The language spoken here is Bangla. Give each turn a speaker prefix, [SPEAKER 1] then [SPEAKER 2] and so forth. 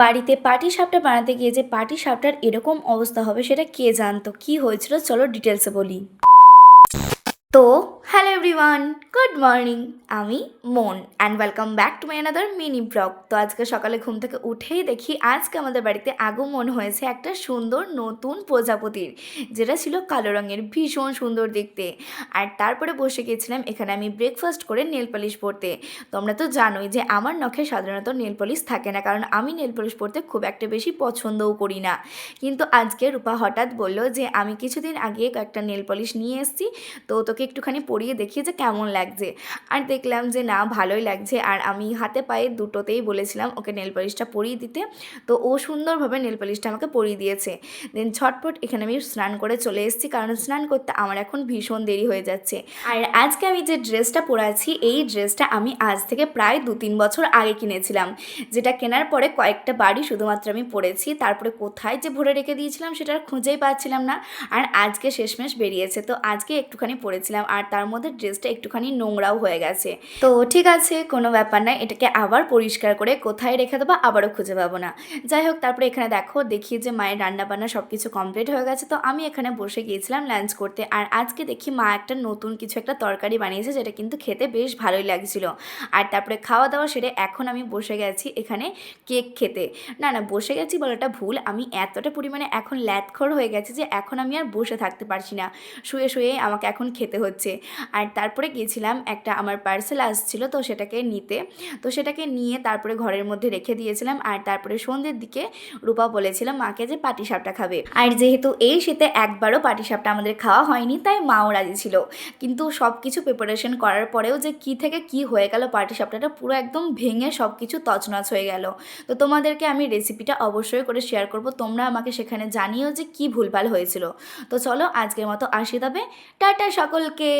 [SPEAKER 1] বাড়িতে পাটিসাপটা বানাতে গিয়ে যে পাটিসাপটার এরকম অবস্থা হবে সেটা কে জানতো। কি হয়েছিল চলো ডিটেলসে বলি। তো হ্যালো এভরিওয়ান, গুড মর্নিং। আমি মন and welcome back to my another mini blog. তো আজকে সকালে ঘুম থেকে উঠেই দেখি আজকে আমাদের বাড়িতে আগমন হয়েছে একটা সুন্দর নতুন প্রজাপতির, যেটা ছিল কালো রঙের, ভীষণ সুন্দর দেখতে। আর তারপরে বসে গিয়েছিলাম এখানে আমি ব্রেকফাস্ট করে নেল পলিশ পরতে। তোমরা তো জানোই যে আমার নখে সাধারণত নেল পলিশ থাকে না, কারণ আমি নেল পলিশ পরতে খুব একটা বেশি পছন্দও করি না। কিন্তু আজকে রূপা হঠাৎ বললো যে আমি কিছুদিন আগে কয়েকটা নেল পলিশ নিয়ে এসেছি, তো তোকে একটুখানি পরিয়ে দেখি যে কেমন লাগছে। আর দেখলাম যে না, ভালোই লাগছে। আর আমি হাতে পায়ে দুটোতেই বলেছিলাম ওকে নেল পলিশটা পরিয়ে দিতে, তো ও সুন্দরভাবে নেল পলিশটা আমাকে পরিয়ে দিয়েছে। দেন ঝটপট এখানে আমি স্নান করে চলে এসেছি, কারণ স্নান করতে আমার এখন ভীষণ দেরি হয়ে যাচ্ছে। আর আজকে আমি যে ড্রেসটা পরে আছি, এই ড্রেসটা আমি আজ থেকে প্রায় 2-3 বছর আগে কিনেছিলাম, যেটা কেনার পরে কয়েকটা বাড়ি শুধুমাত্র আমি পরেছি। তারপরে কোথায় যে ভরে রেখে দিয়েছিলাম সেটা আর খুঁজেই পাচ্ছিলাম না। আর আজকে শেষমেশ বেরিয়েছে, তো আজকে একটুখানি পরেছিলাম, আর তার মধ্যে ড্রেসটা একটুখানি নোংরাও হয়ে গেছে। তো ঠিক আছে, কোনো ব্যাপার না, এটাকে আবার পরিষ্কার করে কোথায় রেখে দেবো আবারও খুঁজে পাবো না। যাই হোক, তারপরে এখানে দেখি যে মায়ের রান্নাবান্না সব কিছু কমপ্লিট হয়ে গেছে। তো আমি এখানে বসে গিয়েছিলাম লাঞ্চ করতে। আর আজকে দেখি মা একটা নতুন কিছু একটা তরকারি বানিয়েছে, যেটা কিন্তু খেতে বেশ ভালোই লাগছিল। আর তারপরে খাওয়া দাওয়া সেরে এখন আমি বসে গেছি এখানে কেক খেতে। না না, বসে গেছি বলাটা ভুল, আমি এতটা পরিমাণে এখন ল্যাদখোর হয়ে গেছি যে এখন আমি আর বসে থাকতে পারছি না, শুয়ে শুয়ে আমাকে এখন খেতে হচ্ছে। আর তারপরে গিয়েছিলাম, একটা আমার পার্সেল আসছিলো, তো সেটাকে নিতে। তো সেটাকে নিয়ে তারপরে ঘরের মধ্যে রেখে দিয়েছিলাম। আর তারপরে সন্ধ্যের দিকে রূপা বলেছিলাম মাকে যে পাটিসাপটা খাবে। আর যেহেতু এই শীতে একবারও পাটিসাপটা আমাদের খাওয়া হয়নি, তাই মাও রাজি ছিল। কিন্তু সব কিছু প্রিপারেশন করার পরেও যে কী থেকে কী হয়ে গেল, পাটিসাপটাটা পুরো একদম ভেঙে সব কিছু তছনছ হয়ে গেল। তো তোমাদেরকে আমি রেসিপিটা অবশ্যই করে শেয়ার করব, তোমরা আমাকে সেখানে জানিও যে কী ভুলভাল হয়েছিল। তো চলো আজকের মতো আসি তবে, টাটা সকলকে।